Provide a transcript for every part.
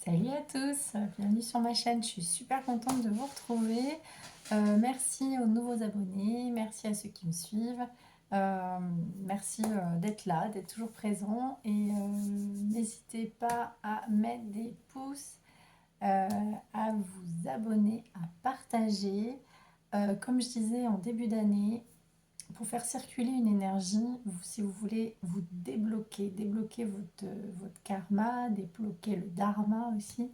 Salut à tous, bienvenue sur ma chaîne, je suis super contente de vous retrouver. Merci aux nouveaux abonnés, merci à ceux qui me suivent, Euh, merci d'être là, d'être toujours présent et n'hésitez pas à mettre des pouces, euh, à vous abonner, à partager. Comme je disais en début d'année, pour faire circuler une énergie, si vous voulez vous débloquer votre karma, débloquer le dharma aussi,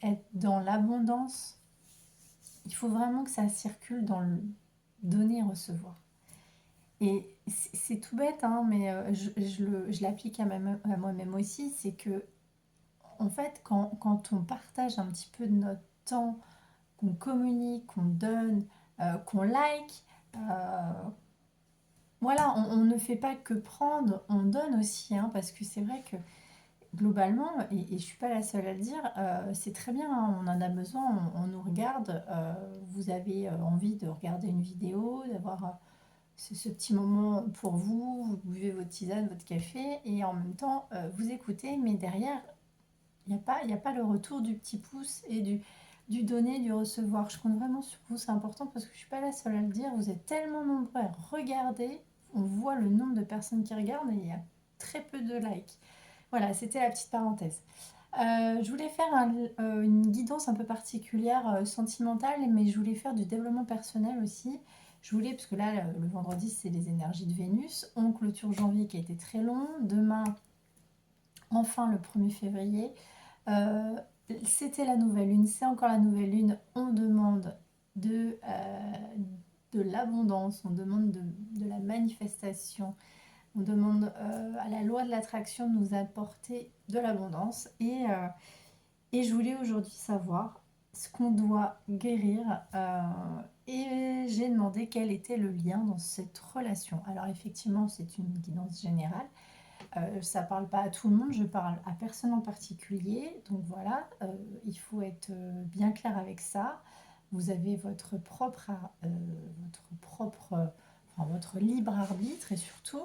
être dans l'abondance, il faut vraiment que ça circule dans le donner et recevoir. Et c'est tout bête, hein, mais je l'applique à moi-même aussi, c'est que en fait, quand on partage un petit peu de notre temps, qu'on communique, qu'on donne, qu'on like, euh, voilà, on ne fait pas que prendre, on donne aussi, hein, parce que c'est vrai que globalement, et je ne suis pas la seule à le dire, c'est très bien, hein, on en a besoin, on nous regarde, vous avez envie de regarder une vidéo, d'avoir ce petit moment pour vous, vous buvez votre tisane, votre café, et en même temps, vous écoutez, mais derrière, il y a pas le retour du petit pouce et du donner, du recevoir. Je compte vraiment sur vous, c'est important parce que je ne suis pas la seule à le dire, vous êtes tellement nombreux à regarder, on voit le nombre de personnes qui regardent et il y a très peu de likes. Voilà, c'était la petite parenthèse. Je voulais faire une guidance un peu particulière, sentimentale, mais je voulais faire du développement personnel aussi. Je voulais, parce que là, le vendredi, c'est les énergies de Vénus. On clôture janvier qui a été très long. Demain, enfin le 1er février. Euh, C'était la nouvelle lune, c'est encore la nouvelle lune. On demande de l'abondance, on demande de la manifestation. On demande à la loi de l'attraction de nous apporter de l'abondance. Et je voulais aujourd'hui savoir ce qu'on doit guérir. Et j'ai demandé quel était le lien dans cette relation. Alors effectivement, c'est une guidance générale. Ça ne parle pas à tout le monde, je parle à personne en particulier. Donc voilà, il faut être bien clair avec ça. Vous avez votre libre arbitre et surtout,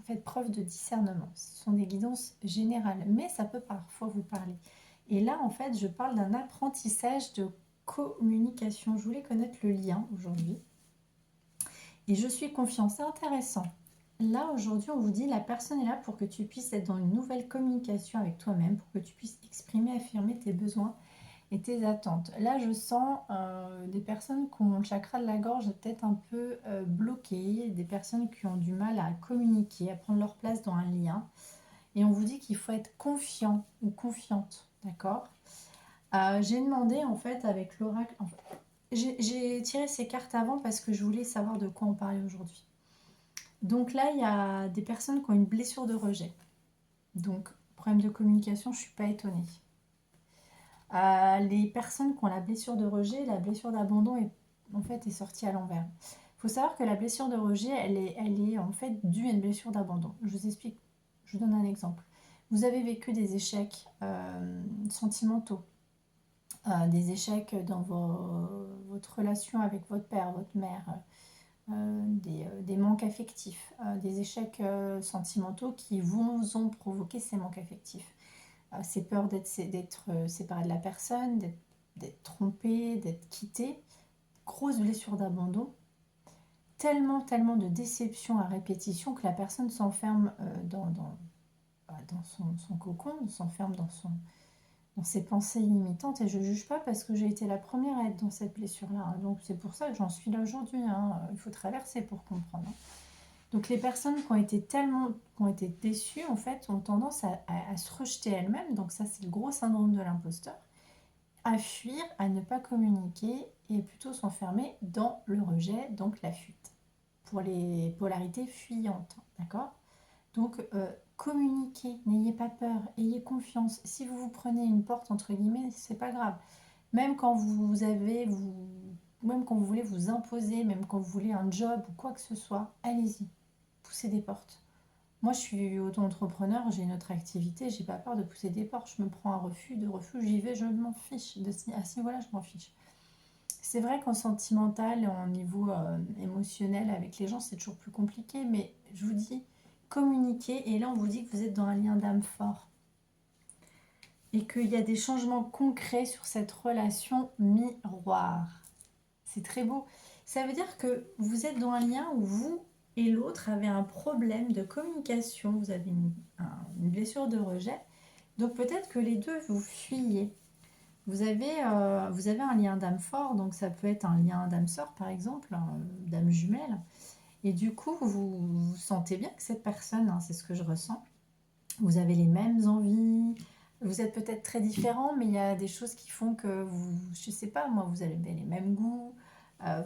faites preuve de discernement. Ce sont des guidances générales, mais ça peut parfois vous parler. Et là, en fait, je parle d'un apprentissage de communication. Je voulais connaître le lien aujourd'hui. Et je suis confiante, c'est intéressant. Là, aujourd'hui, on vous dit, la personne est là pour que tu puisses être dans une nouvelle communication avec toi-même, pour que tu puisses exprimer, affirmer tes besoins et tes attentes. Là, je sens des personnes qui ont le chakra de la gorge peut-être un peu bloqué, des personnes qui ont du mal à communiquer, à prendre leur place dans un lien. Et on vous dit qu'il faut être confiant ou confiante, d'accord. J'ai demandé, en fait, avec l'oracle... j'ai tiré ces cartes avant parce que je voulais savoir de quoi on parlait aujourd'hui. Donc là, il y a des personnes qui ont une blessure de rejet. Donc, problème de communication, je ne suis pas étonnée. Les personnes qui ont la blessure de rejet, la blessure d'abandon est sortie à l'envers. Il faut savoir que la blessure de rejet, elle est en fait due à une blessure d'abandon. Je vous explique, je vous donne un exemple. Vous avez vécu des échecs sentimentaux, des échecs dans votre relation avec votre père, votre mère, des manques affectifs, des échecs sentimentaux qui vous ont provoqué ces manques affectifs. Ces peurs d'être séparé de la personne, d'être trompé, d'être quitté, grosse blessure d'abandon, tellement de déception à répétition que la personne s'enferme dans son cocon, s'enferme dans ses pensées limitantes. Et je ne juge pas parce que j'ai été la première à être dans cette blessure-là, hein. Donc c'est pour ça que j'en suis là aujourd'hui, hein. Il faut traverser pour comprendre, hein. Donc les personnes qui ont été déçues, en fait, ont tendance à se rejeter elles-mêmes. Donc ça, c'est le gros syndrome de l'imposteur. À fuir, à ne pas communiquer et plutôt s'enfermer dans le rejet, donc la fuite. Pour les polarités fuyantes, d'accord. Donc communiquez, n'ayez pas peur, ayez confiance. Si vous vous prenez une porte, entre guillemets, c'est pas grave. Même quand même quand vous voulez vous imposer, même quand vous voulez un job ou quoi que ce soit, allez-y, poussez des portes. Moi, je suis auto-entrepreneur, j'ai une autre activité, j'ai pas peur de pousser des portes. Je me prends un refus, de refus, j'y vais, je m'en fiche. À ce niveau-là, je m'en fiche. C'est vrai qu'en sentimental et en niveau émotionnel avec les gens, c'est toujours plus compliqué, mais je vous dis, communiquez. Et là, on vous dit que vous êtes dans un lien d'âme fort. et qu'il y a des changements concrets sur cette relation miroir. C'est très beau. Ça veut dire que vous êtes dans un lien où vous et l'autre avez un problème de communication, vous avez une blessure de rejet, donc peut-être que les deux vous fuyez. Vous avez un lien d'âme fort, donc ça peut être un lien d'âme sœur par exemple, d'âme jumelle, et du coup vous sentez bien que cette personne, hein, c'est ce que je ressens, vous avez les mêmes envies, vous êtes peut-être très différents, mais il y a des choses qui font que vous, je sais pas, moi, vous avez les mêmes goûts,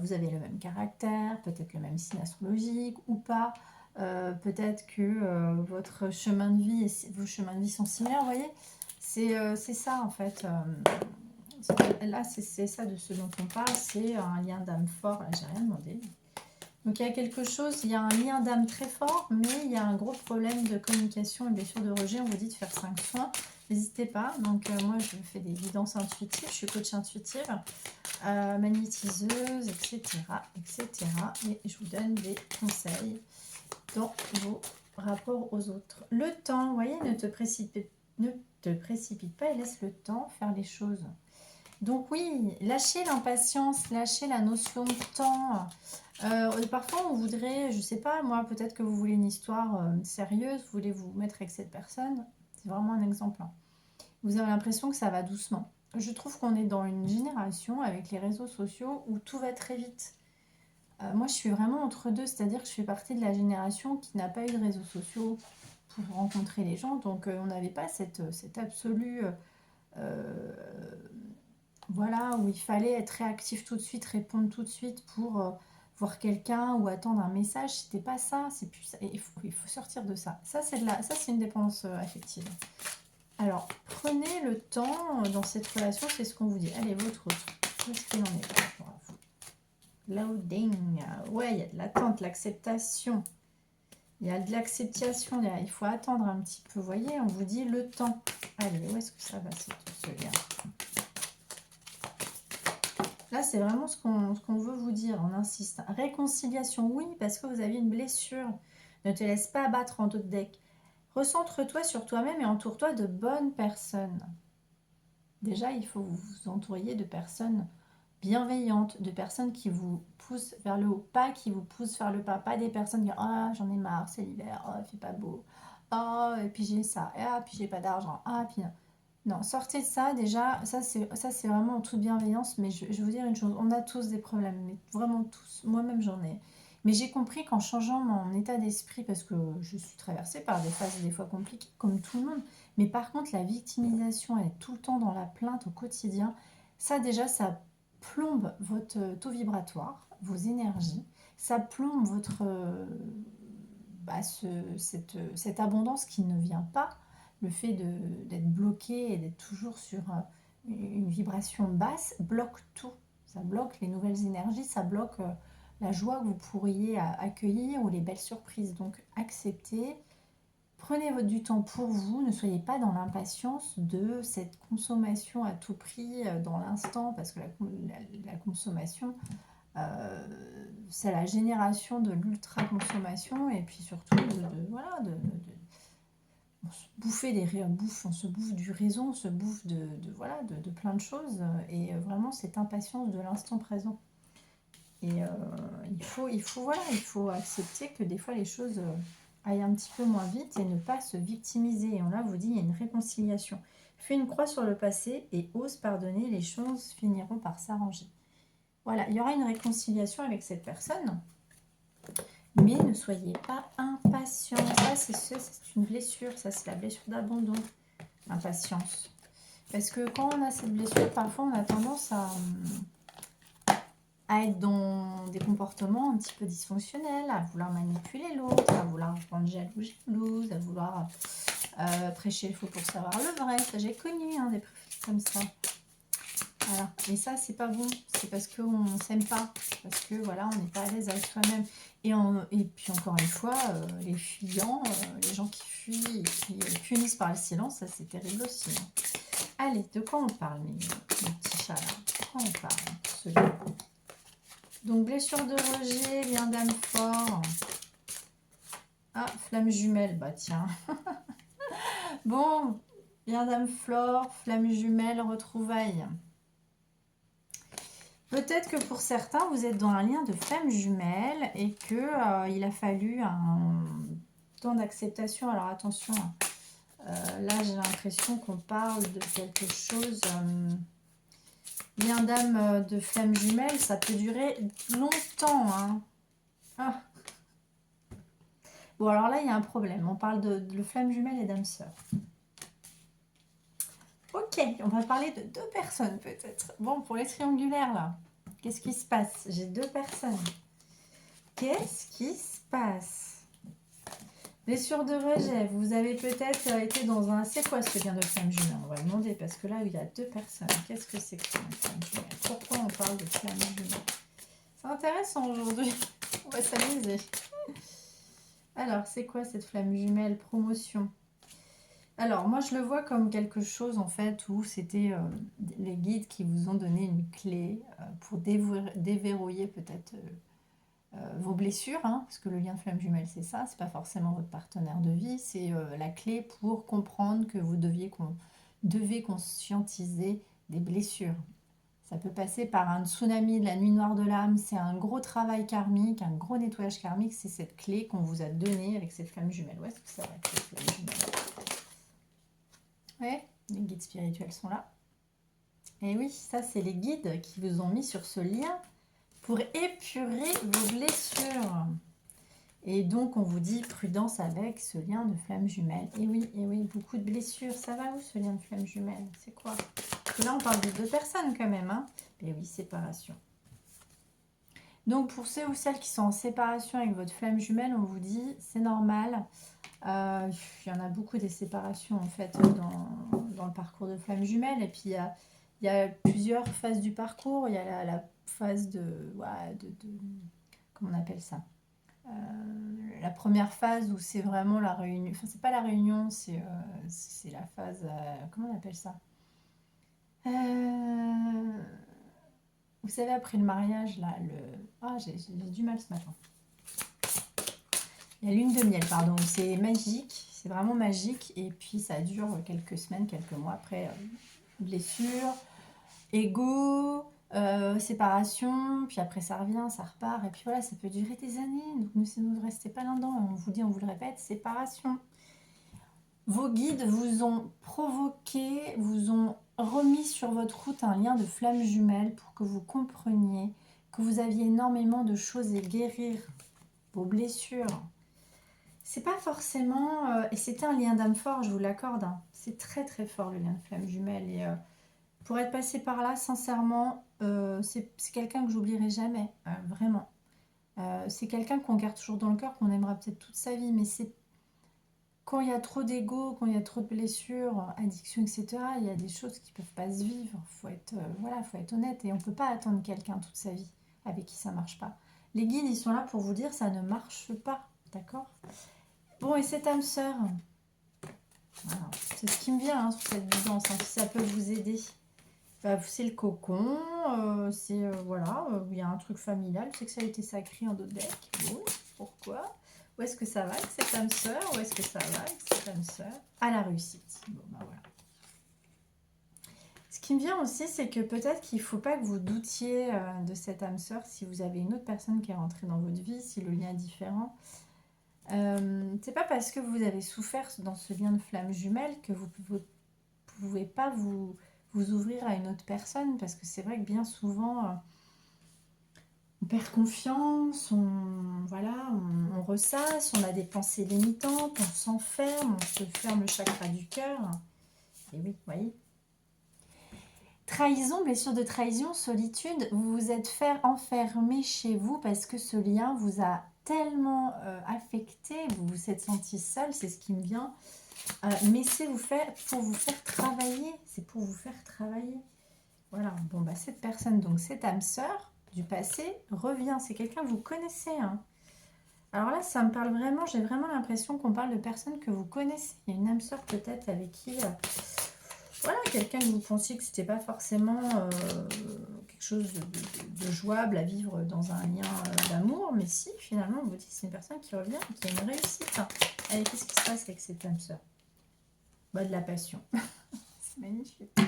vous avez le même caractère, peut-être le même signe astrologique ou pas. Peut-être que votre chemin de vie et vos chemins de vie sont similaires, vous voyez. C'est ça en fait. Là, c'est ça de ce dont on parle, c'est un lien d'âme fort. Là, j'ai rien demandé. Donc il y a quelque chose, il y a un lien d'âme très fort, mais il y a un gros problème de communication et blessure de rejet. On vous dit de faire 5 soins, n'hésitez pas. Donc moi je fais des guidances intuitives, je suis coach intuitive, magnétiseuse, etc., etc. Et je vous donne des conseils dans vos rapports aux autres. Le temps, vous voyez, ne te précipite pas et laisse le temps faire les choses. Donc oui, lâchez l'impatience, lâchez la notion de temps. Parfois, on voudrait, je sais pas, moi, peut-être que vous voulez une histoire sérieuse, vous voulez vous mettre avec cette personne. C'est vraiment un exemple, hein. Vous avez l'impression que ça va doucement. Je trouve qu'on est dans une génération avec les réseaux sociaux où tout va très vite. Moi, je suis vraiment entre deux, c'est-à-dire que je fais partie de la génération qui n'a pas eu de réseaux sociaux pour rencontrer les gens. Donc, on n'avait pas cette absolue... voilà, où il fallait être réactif tout de suite, répondre tout de suite pour voir quelqu'un ou attendre un message. C'était pas ça, c'est plus ça. Et il faut sortir de ça. Ça, c'est une dépendance affective. Alors, prenez le temps dans cette relation, c'est ce qu'on vous dit. Allez, votre autre, où est-ce qu'il en est par rapport à vous? Loading, ouais, il y a de l'attente, l'acceptation. Il y a de l'acceptation, il faut attendre un petit peu. Vous voyez, on vous dit le temps. Allez, où est-ce que ça va, ce lien? Là, c'est vraiment ce qu'on veut vous dire, on insiste. Réconciliation, oui, parce que vous avez une blessure. Ne te laisse pas abattre en d'autres decks. Recentre-toi sur toi-même et entoure-toi de bonnes personnes. Déjà, il faut vous entourer de personnes bienveillantes, de personnes qui vous poussent vers le haut, pas qui vous poussent vers le bas, pas des personnes qui disent ah j'en ai marre, c'est l'hiver, oh il fait pas beau, oh et puis j'ai ça, et ah puis j'ai pas d'argent, ah puis non. Non, sortez de ça déjà, ça c'est vraiment en toute bienveillance, mais je vais vous dire une chose, on a tous des problèmes, mais vraiment tous, moi-même j'en ai. Mais j'ai compris qu'en changeant mon état d'esprit, parce que je suis traversée par des phases des fois compliquées, comme tout le monde, mais par contre la victimisation, elle est tout le temps dans la plainte au quotidien, ça déjà, ça plombe votre taux vibratoire, vos énergies, ça plombe votre, cette abondance qui ne vient pas, le fait d'être bloqué et d'être toujours sur une vibration basse bloque tout. Ça bloque les nouvelles énergies, ça bloque la joie que vous pourriez accueillir ou les belles surprises. Donc acceptez, prenez du temps pour vous, ne soyez pas dans l'impatience de cette consommation à tout prix dans l'instant, parce que la consommation, c'est la génération de l'ultra-consommation et puis surtout voilà, on se bouffer on se bouffe du réseau, on se bouffe voilà, de plein de choses et vraiment cette impatience de l'instant présent. Et voilà, il faut accepter que des fois les choses aillent un petit peu moins vite et ne pas se victimiser. Et on là vous dit il y a une réconciliation. Fais une croix sur le passé et ose pardonner, les choses finiront par s'arranger. Voilà, il y aura une réconciliation avec cette personne. Mais ne soyez pas impatient. Ça, c'est une blessure. Ça, c'est la blessure d'abandon. Impatience. Parce que quand on a cette blessure, parfois, on a tendance à être dans des comportements un petit peu dysfonctionnels, à vouloir manipuler l'autre, à vouloir rendre jalouse, à vouloir prêcher le faux pour savoir le vrai. Ça, j'ai connu des profils comme ça. Voilà. Et ça, c'est pas bon. C'est parce qu'on ne s'aime pas. Parce que voilà, on n'est pas à l'aise avec soi-même. Et puis encore une fois, les fuyants, les gens qui fuient et qui punissent par le silence, ça c'est terrible aussi. Allez, de quoi on parle, mes petits chats là? De quoi on parle? Donc, blessure de rejet, lien d'âme fort. Ah, flamme jumelle, bah tiens. Bon, Bien Dame Flore, flamme jumelle, retrouvailles. Peut-être que pour certains, vous êtes dans un lien de flamme jumelle et que il a fallu un temps d'acceptation. Alors attention, là j'ai l'impression qu'on parle de quelque chose... bien Dame de flamme jumelle, ça peut durer longtemps. Hein. Ah. Bon, alors là, il y a un problème. On parle de flamme jumelle et d'âme sœur. Ok, on va parler de deux personnes peut-être. Bon, pour les triangulaires, là, qu'est-ce qui se passe? J'ai deux personnes. Qu'est-ce qui se passe? Blessure de rejet. Vous avez peut-être été dans un... C'est quoi ce lien de flamme jumelle? On va demander parce que là, il y a deux personnes. Qu'est-ce que c'est que une flamme jumelle? Pourquoi on parle de flamme jumelle? C'est intéressant aujourd'hui. On va s'amuser. Alors, c'est quoi cette flamme jumelle? Promotion. Alors, moi, je le vois comme quelque chose, en fait, où c'était les guides qui vous ont donné une clé pour déverrouiller peut-être vos blessures, hein, parce que le lien de flamme jumelle, c'est ça, c'est pas forcément votre partenaire de vie, c'est la clé pour comprendre que vous devez conscientiser des blessures. Ça peut passer par un tsunami de la nuit noire de l'âme, c'est un gros travail karmique, un gros nettoyage karmique, c'est cette clé qu'on vous a donnée avec cette flamme jumelle. Où est-ce que ça va, cette flamme jumelle? Ouais, les guides spirituels sont là. Et oui, ça, c'est les guides qui vous ont mis sur ce lien pour épurer vos blessures. Et donc, on vous dit prudence avec ce lien de flamme jumelle. Et oui, beaucoup de blessures. Ça va où, ce lien de flamme jumelle? C'est quoi? Parce que là, on parle de deux personnes quand même. Hein. Et oui, séparation. Donc, pour ceux ou celles qui sont en séparation avec votre flamme jumelle, on vous dit, c'est normal. Il y en a beaucoup des séparations, en fait, dans le parcours de flamme jumelle. Et puis, il y a plusieurs phases du parcours. Il y a la phase comment on appelle ça? La première phase où c'est vraiment la réunion, enfin c'est pas la réunion, c'est la phase, comment on appelle ça? Vous savez, après le mariage, là, j'ai du mal ce matin. La lune de miel, pardon, c'est magique, c'est vraiment magique, et puis ça dure quelques semaines, quelques mois après, blessure, ego, séparation, puis après ça revient, ça repart, et puis voilà, ça peut durer des années, donc ne restez pas là-dedans, on vous dit, on vous le répète, séparation. Vos guides vous ont provoqué, vous ont remis sur votre route un lien de flamme jumelle pour que vous compreniez que vous aviez énormément de choses à guérir, vos blessures. C'est pas forcément... et c'était un lien d'âme fort, je vous l'accorde, hein. C'est très très fort le lien de flamme jumelle, et... pour être passé par là, sincèrement, c'est quelqu'un que j'oublierai jamais, vraiment. C'est quelqu'un qu'on garde toujours dans le cœur, qu'on aimera peut-être toute sa vie, mais c'est quand il y a trop d'ego, quand il y a trop de blessures, addiction, etc., il y a des choses qui ne peuvent pas se vivre. Voilà, faut être honnête, et on ne peut pas attendre quelqu'un toute sa vie avec qui ça ne marche pas. Les guides, ils sont là pour vous dire ça ne marche pas, d'accord? Bon, et cette âme sœur, voilà, c'est ce qui me vient sur cette guidance, hein, si ça peut vous aider. C'est le cocon, voilà, il y a un truc familial, je sais que ça a été sacré en d'autres decks. Bon, pourquoi? Où est-ce que ça va avec cette âme sœur? Où est-ce que ça va avec cette âme sœur? À la réussite. Bon, ben voilà. Ce qui me vient aussi, c'est que peut-être qu'il ne faut pas que vous doutiez de cette âme sœur si vous avez une autre personne qui est rentrée dans votre vie, si le lien est différent. C'est pas parce que vous avez souffert dans ce lien de flamme jumelle que vous ne pouvez pas vous ouvrir à une autre personne, parce que c'est vrai que bien souvent on perd confiance, on ressasse, on a des pensées limitantes, on s'enferme, on se ferme le chakra du cœur. Et oui, vous voyez. Trahison, blessure de trahison, solitude, vous vous êtes fait enfermer chez vous parce que ce lien vous a tellement affecté, vous vous êtes senti seul, c'est ce qui me vient. Mais c'est pour vous faire travailler, c'est pour vous faire travailler. Voilà, bon bah cette personne, donc cette âme sœur du passé, revient, c'est quelqu'un que vous connaissez. Hein. Alors là, ça me parle vraiment, j'ai vraiment l'impression qu'on parle de personnes que vous connaissez. Il y a une âme sœur peut-être avec qui, voilà, quelqu'un que vous pensiez que c'était pas forcément quelque chose de jouable à vivre dans un lien d'amour, mais si, finalement, on vous dit que c'est une personne qui revient et qui a une réussite. Allez, qu'est-ce qui se passe avec cette âme sœur? Bah, de la passion. c'est magnifique.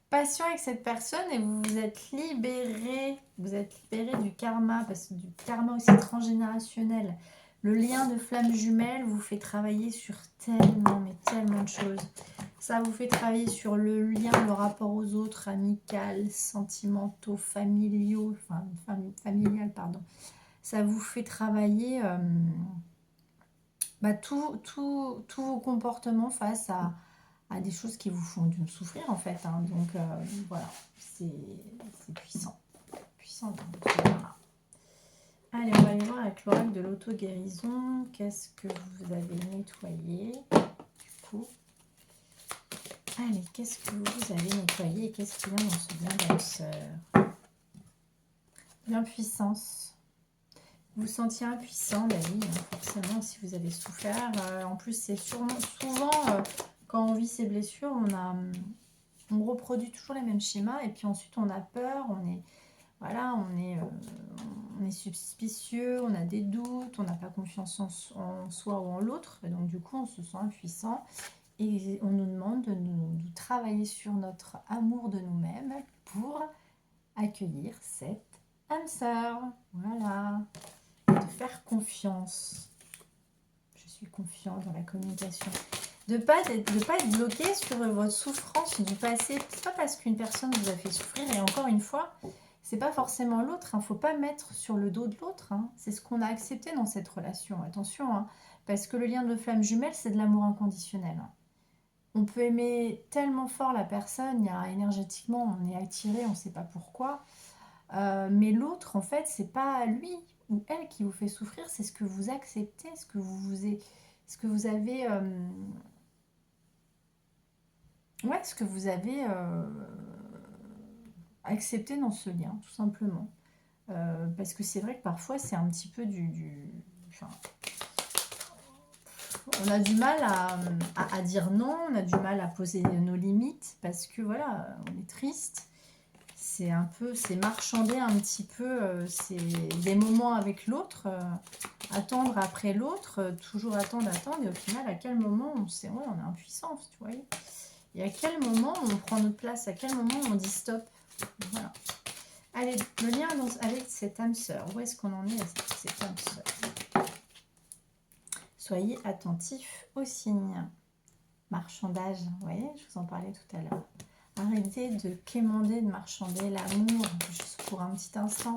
Passion avec cette personne et vous vous êtes libéré. Vous êtes libéré du karma, parce que du karma aussi transgénérationnel. Le lien de flamme jumelle vous fait travailler sur tellement, mais tellement de choses. Ça vous fait travailler sur le lien, le rapport aux autres, amical, sentimentaux, familiaux, enfin, familial, pardon. Ça vous fait travailler tous vos comportements face à des choses qui vous font souffrir en fait. Hein. Donc voilà, c'est puissant. Puissant. Donc, voilà. Allez, on va aller voir avec l'oracle de l'auto-guérison. Qu'est-ce que vous avez nettoyé du coup? Allez, qu'est-ce que vous avez nettoyé et qu'est-ce qu'il y a dans ce bien d'âme sœur? L'impuissance. Vous vous sentiez impuissant, bah oui, forcément, si vous avez souffert. En plus, c'est souvent, quand on vit ces blessures, on reproduit toujours les mêmes schémas et puis ensuite on a peur, voilà, on est suspicieux, on a des doutes, on n'a pas confiance en soi ou en l'autre. Et donc du coup, on se sent impuissant et on nous demande de travailler sur notre amour de nous-mêmes pour accueillir cette âme sœur. Voilà. De faire confiance. Je suis confiante dans la communication. De ne pas être bloqué sur votre souffrance du passé. C'est pas parce qu'une personne vous a fait souffrir, et encore une fois, c'est pas forcément l'autre. Il ne faut pas mettre sur le dos de l'autre. Hein. C'est ce qu'on a accepté dans cette relation. Attention, hein, parce que le lien de flamme jumelle, c'est de l'amour inconditionnel. Hein. On peut aimer tellement fort la personne, énergétiquement, on est attiré, on ne sait pas pourquoi. Mais l'autre, en fait, c'est pas lui ou elle qui vous fait souffrir, c'est ce que vous acceptez, ce que vous avez, ce que vous avez accepté dans ce lien, tout simplement. Parce que c'est vrai que parfois, c'est un petit peu enfin, on a du mal à dire non, on a du mal à poser nos limites, parce que voilà, on est triste. C'est marchander un petit peu, c'est des moments avec l'autre, attendre après l'autre, toujours attendre, et au final, à quel moment on est impuissant, tu vois. Et à quel moment on prend notre place, à quel moment on dit stop. Voilà. Allez, le lien avec cette âme sœur, où est-ce qu'on en est avec cette âme sœur? Soyez attentifs aux signes. Marchandage, vous voyez, je vous en parlais tout à l'heure. Arrêtez de quémander, de marchander l'amour, juste pour un petit instant.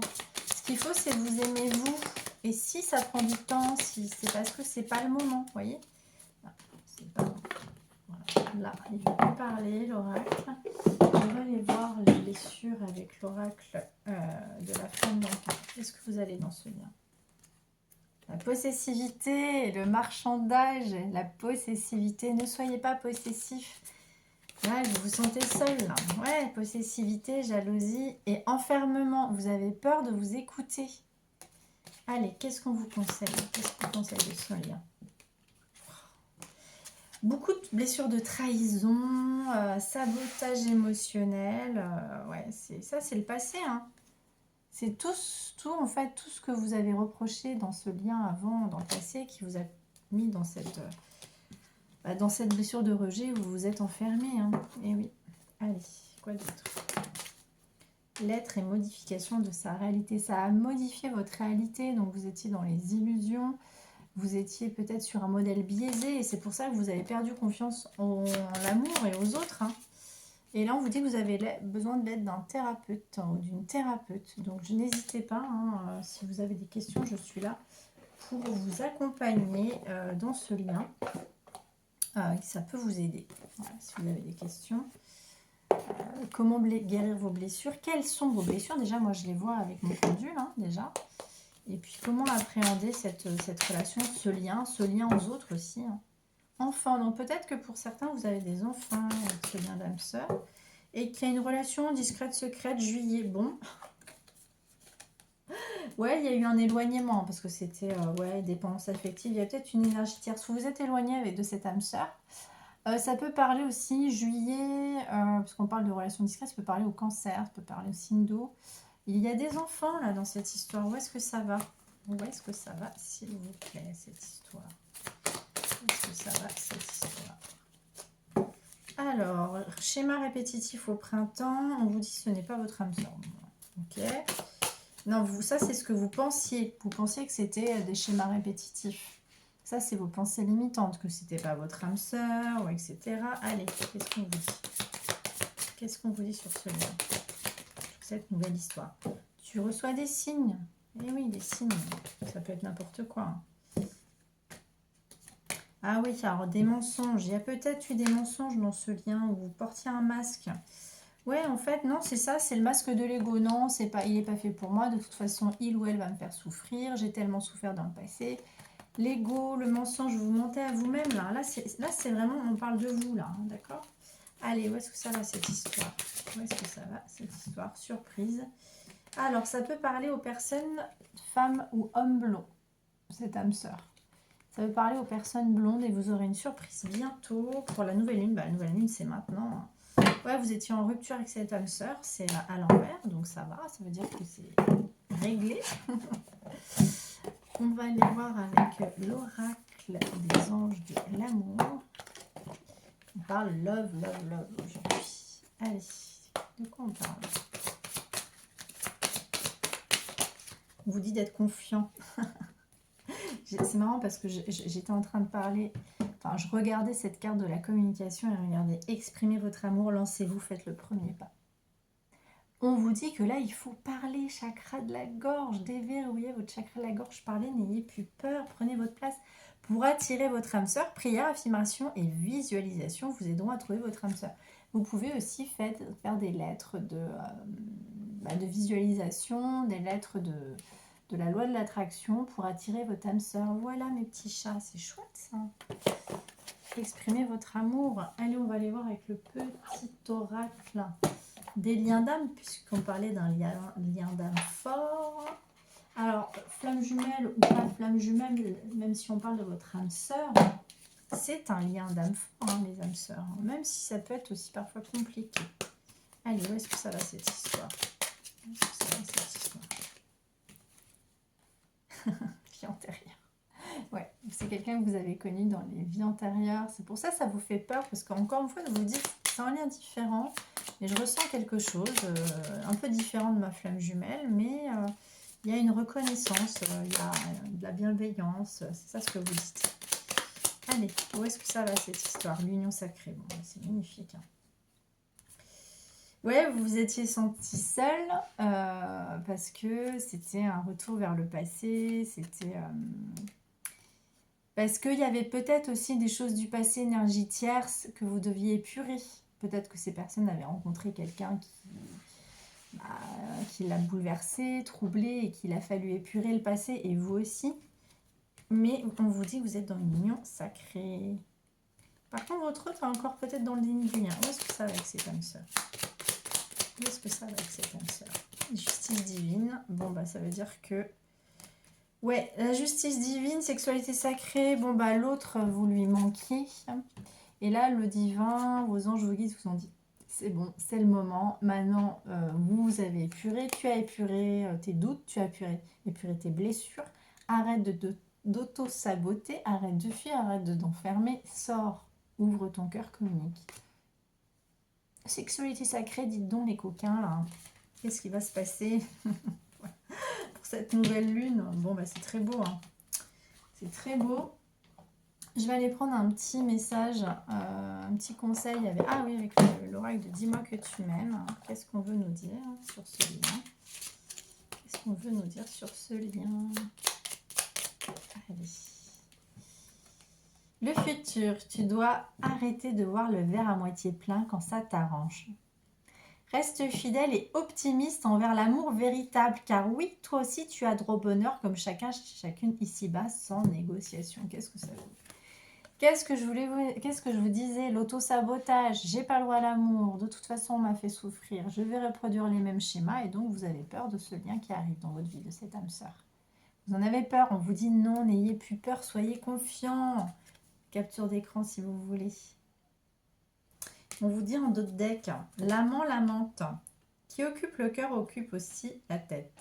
Ce qu'il faut, c'est vous aimer vous. Et si ça prend du temps, si c'est parce que c'est pas le moment, vous voyez. Voilà. Là, il va plus parler, l'oracle. On va aller voir les blessures avec l'oracle de la femme d'enfant. Qu'est-ce que vous allez dans ce lien? La possessivité, le marchandage, la possessivité. Ne soyez pas possessif. Là, vous vous sentez seul, là. Ouais, possessivité, jalousie et enfermement. Vous avez peur de vous écouter. Allez, qu'est-ce qu'on vous conseille? Qu'est-ce qu'on conseille de ce lien? Beaucoup de blessures de trahison, sabotage émotionnel. Ouais, ça, c'est le passé. Hein. C'est tout en fait, tout ce que vous avez reproché dans ce lien avant, dans le passé, qui vous a mis dans cette blessure de rejet où vous vous êtes enfermé. Hein. Et oui. Allez, quoi d'autre? L'être et modification de sa réalité. Ça a modifié votre réalité, donc vous étiez dans les illusions, vous étiez peut-être sur un modèle biaisé, et c'est pour ça que vous avez perdu confiance en l'amour et aux autres. Hein. Et là, on vous dit que vous avez besoin de l'aide d'un thérapeute ou d'une thérapeute. Donc, n'hésitez pas, hein, si vous avez des questions, je suis là pour vous accompagner dans ce lien. Ça peut vous aider, voilà, si vous avez des questions. Comment guérir vos blessures? Quelles sont vos blessures? Déjà, moi, je les vois avec mon pendule, hein, déjà. Et puis, comment appréhender cette relation, ce lien aux autres aussi. Hein. Enfants, donc peut-être que pour certains, vous avez des enfants avec ce lien d'âme sœur. Et qu'il y a une relation discrète, secrète, juillet. Bon. Ouais, il y a eu un éloignement, parce que c'était, dépendance affective. Il y a peut-être une énergie tierce. Vous vous êtes éloigné de cette âme sœur. Ça peut parler aussi, juillet, parce qu'on parle de relations discrètes, ça peut parler au cancer, ça peut parler au signe d'eau. Il y a des enfants, là, dans cette histoire. Où est-ce que ça va? Où est-ce que ça va, s'il vous plaît, cette histoire? Où est-ce que ça va, cette histoire? Alors, schéma répétitif au printemps. On vous dit que ce n'est pas votre âme sœur. Ok. Non, vous, ça c'est ce que vous pensiez. Vous pensiez que c'était des schémas répétitifs. Ça, c'est vos pensées limitantes, que c'était pas votre âme sœur, ou etc. Allez, qu'est-ce qu'on vous dit? Qu'est-ce qu'on vous dit sur ce lien, sur cette nouvelle histoire? Tu reçois des signes. Eh oui, des signes. Ça peut être n'importe quoi. Ah oui, alors des mensonges. Il y a peut-être eu des mensonges dans ce lien où vous portiez un masque. Ouais, en fait, non, c'est ça, c'est le masque de l'ego. Non, c'est pas, il n'est pas fait pour moi. De toute façon, il ou elle va me faire souffrir. J'ai tellement souffert dans le passé. L'ego, le mensonge, vous mentez à vous-même. Là, c'est vraiment, on parle de vous, là, hein, d'accord? Allez, où est-ce que ça va, cette histoire? Où est-ce que ça va, cette histoire? Surprise. Alors, ça peut parler aux personnes, femmes ou hommes blonds, cette âme sœur. Ça veut parler aux personnes blondes et vous aurez une surprise bientôt pour la nouvelle lune. Bah, la nouvelle lune, c'est maintenant. Ouais, vous étiez en rupture avec cette âme sœur, c'est à l'envers, donc ça va. Ça veut dire que c'est réglé. On va aller voir avec l'oracle des anges de l'amour. On parle love, love, love aujourd'hui. Allez, de quoi on parle? On vous dit d'être confiant. C'est marrant parce que j'étais en train de parler, enfin je regardais cette carte de la communication et regardez, exprimez votre amour, lancez-vous, faites le premier pas. On vous dit que là il faut parler, chakra de la gorge, déverrouillez votre chakra de la gorge, parlez, n'ayez plus peur, prenez votre place pour attirer votre âme sœur. Prière, affirmation et visualisation vous aideront à trouver votre âme sœur. Vous pouvez aussi faire des lettres de visualisation, des lettres de la loi de l'attraction pour attirer votre âme sœur. Voilà mes petits chats, c'est chouette ça. Exprimez votre amour. Allez, on va aller voir avec le petit oracle des liens d'âme, puisqu'on parlait d'un lien d'âme fort. Alors, flamme jumelle ou pas flamme jumelle, même si on parle de votre âme sœur, c'est un lien d'âme fort, hein, les âmes sœurs, hein, même si ça peut être aussi parfois compliqué. Allez, où est-ce que ça va cette histoire? Où est-ce que ça va cette histoire? Vie antérieure. Ouais, c'est quelqu'un que vous avez connu dans les vies antérieures. C'est pour ça que ça vous fait peur, parce qu'encore une fois, vous vous dites c'est un lien différent, et je ressens quelque chose un peu différent de ma flamme jumelle, mais il y a une reconnaissance, il y a de la bienveillance, c'est ça ce que vous dites. Allez, où est-ce que ça va cette histoire? L'union sacrée, bon, c'est magnifique. Hein. Ouais, vous vous étiez senti seul parce que c'était un retour vers le passé, c'était parce qu'il y avait peut-être aussi des choses du passé, énergie tierce, que vous deviez épurer. Peut-être que ces personnes avaient rencontré quelqu'un qui l'a bouleversé, troublé et qu'il a fallu épurer le passé, et vous aussi. Mais on vous dit que vous êtes dans une union sacrée. Par contre, votre autre est encore peut-être dans le déni du lien. Où est-ce que ça va avec cette âme sœur? Où est-ce que ça va avec cette âme sœur? Justice divine. Bon, bah ça veut dire que... Ouais, la justice divine, sexualité sacrée. Bon, bah l'autre, vous lui manquiez. Et là, le divin, vos anges vous guident, vous ont dit, c'est bon, c'est le moment. Maintenant, vous avez épuré, tu as épuré tes doutes, tu as épuré tes blessures. Arrête d'auto-saboter, arrête de fuir, arrête de t'enfermer, sors, ouvre ton cœur, communique. Sexualité sacrée, dites donc les coquins, là. Qu'est-ce qui va se passer pour cette nouvelle lune? Bon, bah c'est très beau, hein. C'est très beau. Je vais aller prendre un petit message, un petit conseil avec, avec l'oracle de Dis-moi que tu m'aimes. Qu'est-ce qu'on veut nous dire sur ce lien? Qu'est-ce qu'on veut nous dire sur ce lien? Allez. Le futur, tu dois arrêter de voir le verre à moitié plein quand ça t'arrange. Reste fidèle et optimiste envers l'amour véritable, car oui, toi aussi tu as droit au bonheur comme chacune ici-bas sans négociation. Qu'est-ce que ça veut dire? Qu'est-ce que je vous disais? L'auto-sabotage, j'ai pas le droit à l'amour, de toute façon on m'a fait souffrir, je vais reproduire les mêmes schémas, et donc vous avez peur de ce lien qui arrive dans votre vie, de cette âme sœur. Vous en avez peur, on vous dit non, n'ayez plus peur, soyez confiants. Capture d'écran si vous voulez. On vous dit en d'autres decks, l'amant lamente, qui occupe le cœur occupe aussi la tête.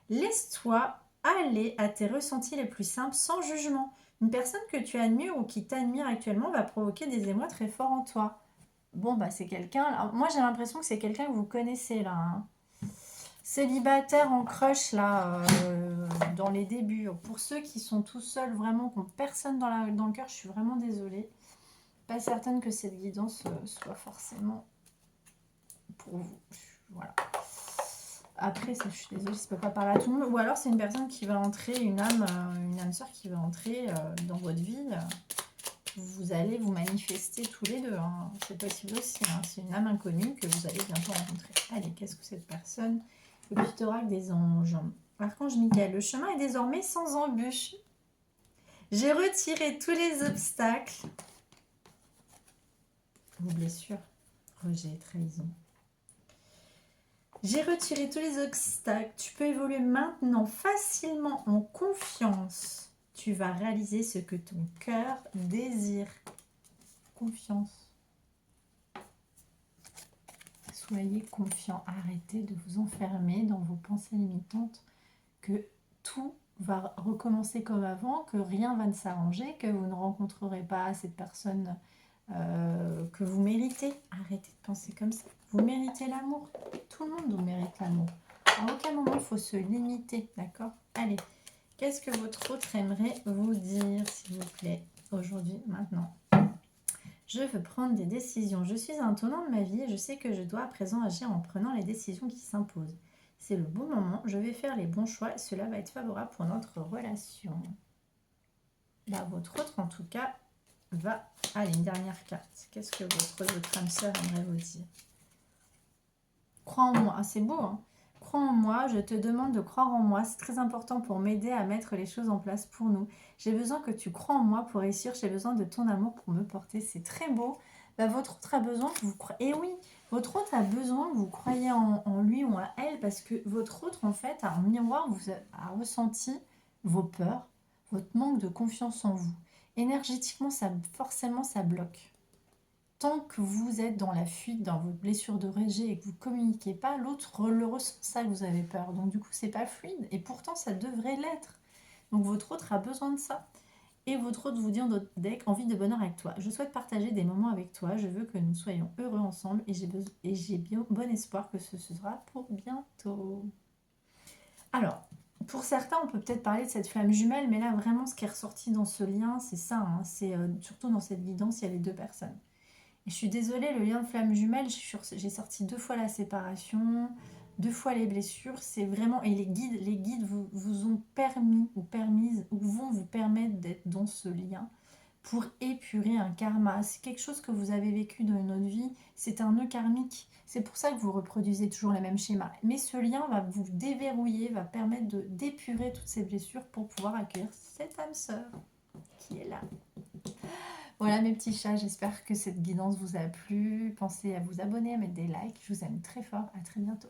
Laisse-toi aller à tes ressentis les plus simples sans jugement. Une personne que tu admires ou qui t'admire actuellement va provoquer des émois très forts en toi. bon, bah c'est quelqu'un... alors, moi, j'ai l'impression que c'est quelqu'un que vous connaissez, là. Hein. Célibataire en crush, là, dans les débuts. Pour ceux qui sont tout seuls, vraiment, qui n'ont personne dans le cœur, je suis vraiment désolée. Pas certaine que cette guidance soit forcément pour vous. Voilà. Après, ça, je suis désolée, ça peut pas parler à tout le monde. Ou alors, c'est une personne qui va entrer, une âme sœur qui va entrer dans votre vie. Vous allez vous manifester tous les deux. Hein. C'est possible aussi. Hein. C'est une âme inconnue que vous allez bientôt rencontrer. Allez, qu'est-ce que cette personne? Le petit oracle des anges. Archange Michael, le chemin est désormais sans embûche. J'ai retiré tous les obstacles. Vos blessures, rejet, trahison. J'ai retiré tous les obstacles. Tu peux évoluer maintenant facilement en confiance. Tu vas réaliser ce que ton cœur désire. Confiance. Soyez confiant. Arrêtez de vous enfermer dans vos pensées limitantes. Que tout va recommencer comme avant, que rien va ne s'arranger, que vous ne rencontrerez pas cette personne que vous méritez. Arrêtez de penser comme ça. Vous méritez l'amour. Tout le monde vous mérite l'amour. À aucun moment, il faut se limiter, d'accord? Allez, qu'est-ce que votre autre aimerait vous dire, s'il vous plaît, aujourd'hui, maintenant? Je veux prendre des décisions. Je suis à un tournant de ma vie et je sais que je dois à présent agir en prenant les décisions qui s'imposent. C'est le bon moment. Je vais faire les bons choix et cela va être favorable pour notre relation. Là, votre autre, en tout cas, va... Allez, une dernière carte. Qu'est-ce que votre âme sœur aimerait vous dire? Crois en moi. Ah, c'est beau, hein? Crois en moi. Je te demande de croire en moi. C'est très important pour m'aider à mettre les choses en place pour nous. J'ai besoin que tu crois en moi pour réussir. J'ai besoin de ton amour pour me porter. C'est très beau. Bah, votre autre a besoin que vous croyez. Et oui, votre autre a besoin que vous croyez en lui ou en elle parce que votre autre, en fait, en miroir, a ressenti vos peurs, votre manque de confiance en vous. Énergétiquement, forcément, ça bloque. Tant que vous êtes dans la fuite, dans vos blessures de rejet et que vous ne communiquez pas, l'autre le ressent ça que vous avez peur. Donc du coup, c'est pas fluide. Et pourtant, ça devrait l'être. Donc votre autre a besoin de ça. Et votre autre vous dit en notre deck, envie de bonheur avec toi. Je souhaite partager des moments avec toi. Je veux que nous soyons heureux ensemble. Et j'ai bien bon espoir que ce sera pour bientôt. Alors, pour certains, on peut peut-être parler de cette flamme jumelle. Mais là, vraiment, ce qui est ressorti dans ce lien, c'est ça. Hein, c'est surtout dans cette guidance, il y a les deux personnes. Et je suis désolée, le lien de flamme jumelle, j'ai sorti 2 fois la séparation, 2 fois les blessures. C'est vraiment... Et les guides vous ont permis ou permises ou vont vous permettre d'être dans ce lien pour épurer un karma. C'est quelque chose que vous avez vécu dans notre vie. C'est un nœud karmique. C'est pour ça que vous reproduisez toujours les mêmes schémas. Mais ce lien va vous déverrouiller, va permettre d'épurer toutes ces blessures pour pouvoir accueillir cette âme sœur qui est là. Voilà mes petits chats, j'espère que cette guidance vous a plu. Pensez à vous abonner, à mettre des likes. Je vous aime très fort. À très bientôt.